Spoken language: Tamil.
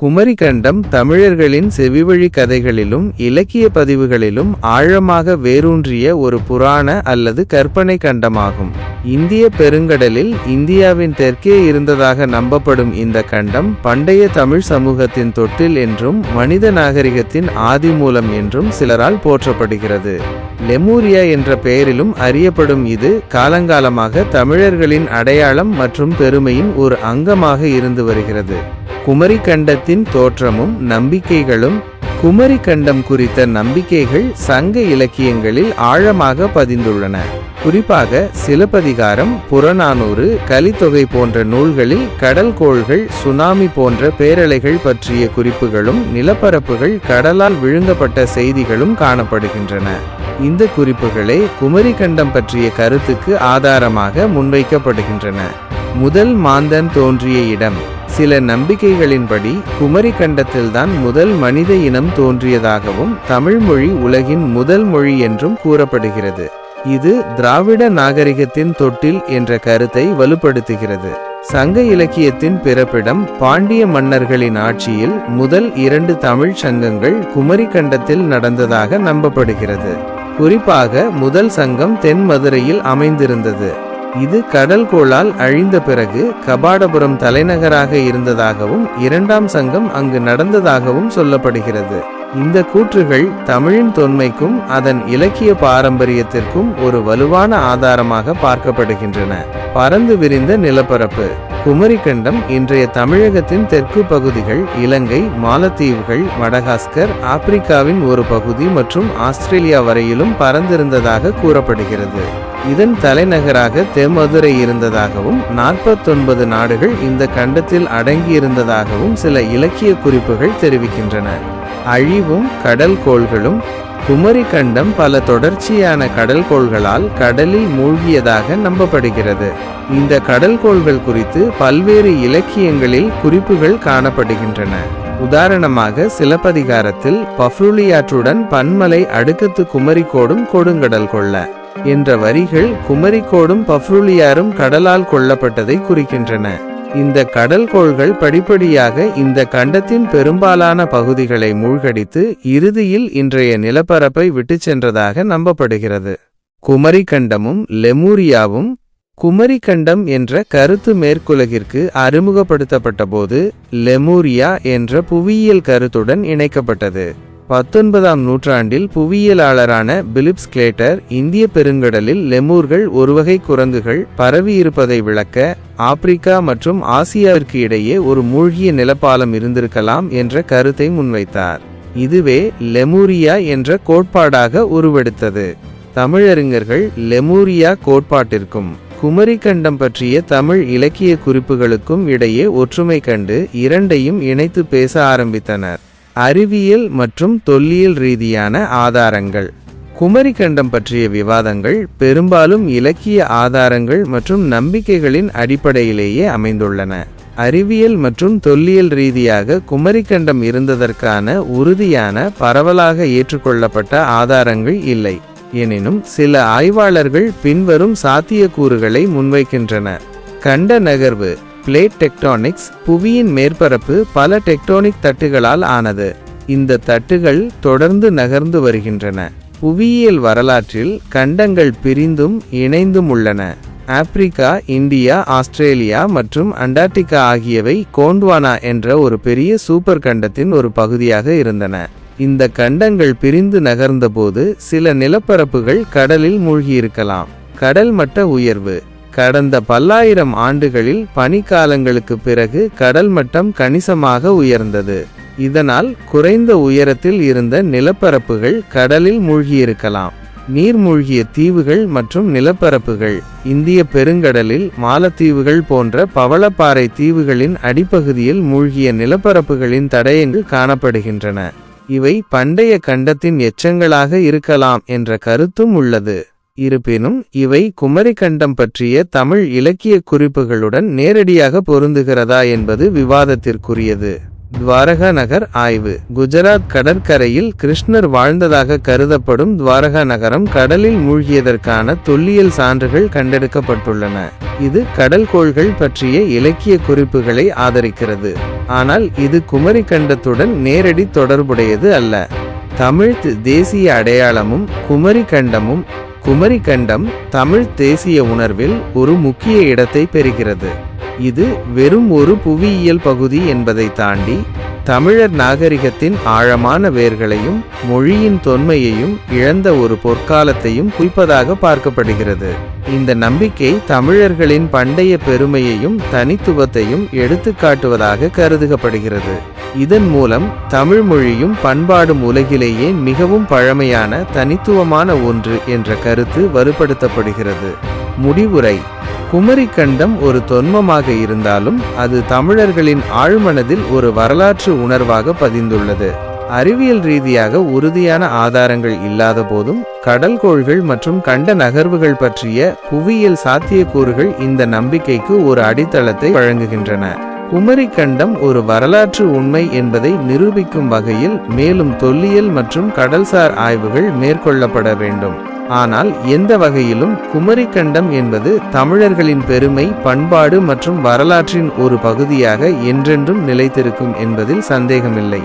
குமரிக்கண்டம் தமிழர்களின் செவிவழி கதைகளிலும் இலக்கிய பதிவுகளிலும் ஆழமாக வேரூன்றிய ஒரு புராண அல்லது கற்பனை கண்டமாகும். இந்திய பெருங்கடலில் இந்தியாவின் தெற்கே இருந்ததாக நம்பப்படும் இந்த கண்டம் பண்டைய தமிழ் சமூகத்தின் தொட்டில் என்றும் மனித நாகரிகத்தின் ஆதிமூலம் என்றும் சிலரால் போற்றப்படுகிறது. லெமூரியா என்ற பெயரிலும் அறியப்படும் இது காலங்காலமாக தமிழர்களின் அடையாளம் மற்றும் பெருமையின் ஒரு அங்கமாக இருந்து வருகிறது. குமரிக்கண்டத்தின் தோற்றமும் நம்பிக்கைகளும். குமரிக்கண்டம் குறித்த நம்பிக்கைகள் சங்க இலக்கியங்களில் ஆழமாக பதிந்துள்ளன. குறிப்பாக சிலப்பதிகாரம், புறநானூறு, கலித்தொகை போன்ற நூல்களில் கடல்கோள்கள், சுனாமி போன்ற பேரலைகள் பற்றிய குறிப்புகளும் நிலப்பரப்புகள் கடலால் விழுங்கப்பட்ட செய்திகளும் காணப்படுகின்றன. இந்த குறிப்புகளே குமரிக்கண்டம் பற்றிய கருத்துக்கு ஆதாரமாக முன்வைக்கப்படுகின்றன. முதல் மாந்தன் தோன்றிய இடம். சில நம்பிக்கைகளின்படி குமரிக்கண்டத்தில்தான் முதல் மனித இனம் தோன்றியதாகவும் தமிழ்மொழி உலகின் முதல் மொழி என்றும் கூறப்படுகிறது. இது திராவிட நாகரிகத்தின் தொட்டில் என்ற கருத்தை வலுப்படுத்துகிறது. சங்க இலக்கியத்தின் பிறப்பிடம் பாண்டிய மன்னர்களின் ஆட்சியில் முதல் 2 தமிழ் சங்கங்கள் குமரிக்கண்டத்தில் நடந்ததாக நம்பப்படுகிறது. குறிப்பாக முதல் சங்கம் தென் மதுரையில் அமைந்திருந்தது. இது கடல்கோளால் அழிந்த பிறகு கபாடபுரம் தலைநகராக இருந்ததாகவும் 2ஆம் சங்கம் அங்கு நடந்ததாகவும் சொல்லப்படுகிறது. இந்த கூற்றுகள் தமிழின் தொன்மைக்கும் அதன் இலக்கிய பாரம்பரியத்திற்கும் ஒரு வலுவான ஆதாரமாக பார்க்கப்படுகின்றன. பரந்து விரிந்த நிலப்பரப்பு. குமரிக்கண்டம் இன்றைய தமிழகத்தின் தெற்கு பகுதிகள், இலங்கை, மாலத்தீவுகள், மடகாஸ்கர், ஆப்பிரிக்காவின் ஒரு பகுதி மற்றும் ஆஸ்திரேலியா வரையிலும் பரந்திருந்ததாக கூறப்படுகிறது. இதன் தலைநகராக தென்மதுரை இருந்ததாகவும் 49 நாடுகள் இந்த கண்டத்தில் அடங்கியிருந்ததாகவும் சில இலக்கிய குறிப்புகள் தெரிவிக்கின்றன. அழிவும் கடல்கோள்களும். குமரிக்கண்டம் பல தொடர்ச்சியான கடல்கோள்களால் கடலில் மூழ்கியதாக நம்பப்படுகிறது. இந்த கடல்கோள்கள் குறித்து பல்வேறு இலக்கியங்களில் குறிப்புகள் காணப்படுகின்றன. உதாரணமாக சிலப்பதிகாரத்தில் பஃப்ருலியாற்றுடன் பன்மலை அடுக்கத்து குமரிக்கோடும் கொடுங்கடல் கொள்ள என்ற வரிகள் குமரிக்கோடும் பஃப்ருலியாரும் கடலால் கொல்லப்பட்டதை குறிக்கின்றன. இந்த கடல்கோள்கள் படிப்படியாக இந்த கண்டத்தின் பெரும்பாலான பகுதிகளை மூழ்கடித்து இறுதியில் இன்றைய நிலப்பரப்பை விட்டுச் சென்றதாக நம்பப்படுகிறது. குமரிக்கண்டமும் லெமூரியாவும். குமரிக்கண்டம் என்ற கருத்து மேற்குலகிற்கு அறிமுகப்படுத்தப்பட்ட போது லெமூரியா என்ற புவியியல் கருத்துடன் இணைக்கப்பட்டது. 19ஆம் நூற்றாண்டில் புவியியலாளரான பிலிப் ஸ்லேட்டர் இந்திய பெருங்கடலில் லெமூர்கள் ஒருவகை குரங்குகள் பரவியிருப்பதை விளக்க ஆப்பிரிக்கா மற்றும் ஆசியாவிற்கு இடையே ஒரு மூழ்கிய நிலப்பாலம் இருந்திருக்கலாம் என்ற கருத்தை முன்வைத்தார். இதுவே லெமூரியா என்ற கோட்பாடாக உருவெடுத்தது. தமிழறிஞர்கள் லெமூரியா கோட்பாட்டிற்கும் குமரிக்கண்டம் பற்றிய தமிழ் இலக்கிய குறிப்புகளுக்கும் இடையே ஒற்றுமை கண்டு இரண்டையும் இணைத்து பேச ஆரம்பித்தனர். அறிவியல் மற்றும் தொல்லியல் ரீதியான ஆதாரங்கள். குமரிக்கண்டம் பற்றிய விவாதங்கள் பெரும்பாலும் இலக்கிய ஆதாரங்கள் மற்றும் நம்பிக்கைகளின் அடிப்படையிலேயே அமைந்துள்ளன. அறிவியல் மற்றும் தொல்லியல் ரீதியாக குமரிக்கண்டம் இருந்ததற்கான உறுதியான பரவலாக ஏற்றுக்கொள்ளப்பட்ட ஆதாரங்கள் இல்லை. எனினும் சில ஆய்வாளர்கள் பின்வரும் சாத்தியக்கூறுகளை முன்வைக்கின்றனர். கண்ட நகர்வு. Plate tectonics. புவியின் மேற்பரப்பு பல டெக்டோனிக் தட்டுகளால் ஆனது. இந்த தட்டுகள் தொடர்ந்து நகர்ந்து வருகின்றன. புவியியல் வரலாற்றில் கண்டங்கள் பிரிந்தும் இணைந்தும் உள்ளன. ஆப்பிரிக்கா, இந்தியா, ஆஸ்திரேலியா மற்றும் அண்டார்டிகா ஆகியவை கோண்ட்வானா என்ற ஒரு பெரிய சூப்பர் கண்டத்தின் ஒரு பகுதியாக இருந்தன. இந்த கண்டங்கள் பிரிந்து நகர்ந்தபோது சில நிலப்பரப்புகள் கடலில் மூழ்கியிருக்கலாம். கடல் மட்ட உயர்வு. கடந்த பல்லாயிரம் ஆண்டுகளில் பனிக்காலங்களுக்கு பிறகு கடல் மட்டம் கணிசமாக உயர்ந்தது. இதனால் குறைந்த உயரத்தில் இருந்த நிலப்பரப்புகள் கடலில் மூழ்கியிருக்கலாம். நீர்மூழ்கிய தீவுகள் மற்றும் நிலப்பரப்புகள். இந்திய பெருங்கடலில் மாலத்தீவுகள் போன்ற பவளப்பாறை தீவுகளின் அடிப்பகுதியில் மூழ்கிய நிலப்பரப்புகளின் தடயங்கள் காணப்படுகின்றன. இவை பண்டைய கண்டத்தின் எச்சங்களாக இருக்கலாம் என்ற கருத்தும் உள்ளது. இருப்பினும் இவை குமரிக்கண்டம் பற்றிய தமிழ் இலக்கிய குறிப்புகளுடன் நேரடியாக பொருந்துகிறதா என்பது விவாதத்திற்குரியது. துவாரகா நகர் ஆய்வு. குஜராத் கடற்கரையில் கிருஷ்ணர் வாழ்ந்ததாக கருதப்படும் துவாரகா நகரம் கடலில் மூழ்கியதற்கான தொல்லியல் சான்றுகள் கண்டெடுக்கப்பட்டுள்ளன. இது கடல்கோள்கள் பற்றிய இலக்கிய குறிப்புகளை ஆதரிக்கிறது. ஆனால் இது குமரிக்கண்டத்துடன் நேரடி தொடர்புடையது அல்ல. தமிழ் தேசிய அடையாளமும் குமரிக்கண்டமும். குமரிக்கண்டம் தமிழ் தேசிய உணர்வில் ஒரு முக்கிய இடத்தை பெறுகிறது. இது வெறும் ஒரு புவியியல் பகுதி என்பதை தாண்டி தமிழர் நாகரிகத்தின் ஆழமான வேர்களையும் மொழியின் தொன்மையையும் இழந்த ஒரு பொற்காலத்தையும் குறிப்பதாக பார்க்கப்படுகிறது. இந்த நம்பிக்கை தமிழர்களின் பண்டைய பெருமையையும் தனித்துவத்தையும் எடுத்துக்காட்டுவதாக கருதப்படுகிறது. இதன் மூலம் தமிழ் மொழியும் பண்பாடும் உலகிலேயே மிகவும் பழமையான தனித்துவமான ஒன்று என்ற கருத்து வலுப்படுத்தப்படுகிறது. முடிவுரை. குமரிக்கண்டம் ஒரு தொன்மமாக இருந்தாலும் அது தமிழர்களின் ஆழ்மனதில் ஒரு வரலாற்று உணர்வாக பதிந்துள்ளது. அறிவியல் ரீதியாக உறுதியான ஆதாரங்கள் இல்லாத போதும் கடல்கோள்கள் மற்றும் கண்ட நகர்வுகள் பற்றிய புவியியல் சாத்தியக்கூறுகள் இந்த நம்பிக்கைக்கு ஒரு அடித்தளத்தை வழங்குகின்றன. குமரிக்கண்டம் ஒரு வரலாற்று உண்மை என்பதை நிரூபிக்கும் வகையில் மேலும் தொல்லியல் மற்றும் கடல்சார் ஆய்வுகள் மேற்கொள்ளப்பட வேண்டும். ஆனால் எந்த வகையிலும் குமரிக்கண்டம் என்பது தமிழர்களின் பெருமை, பண்பாடு மற்றும் வரலாற்றின் ஒரு பகுதியாக என்றென்றும் நிலைத்திருக்கும் என்பதில் சந்தேகமில்லை.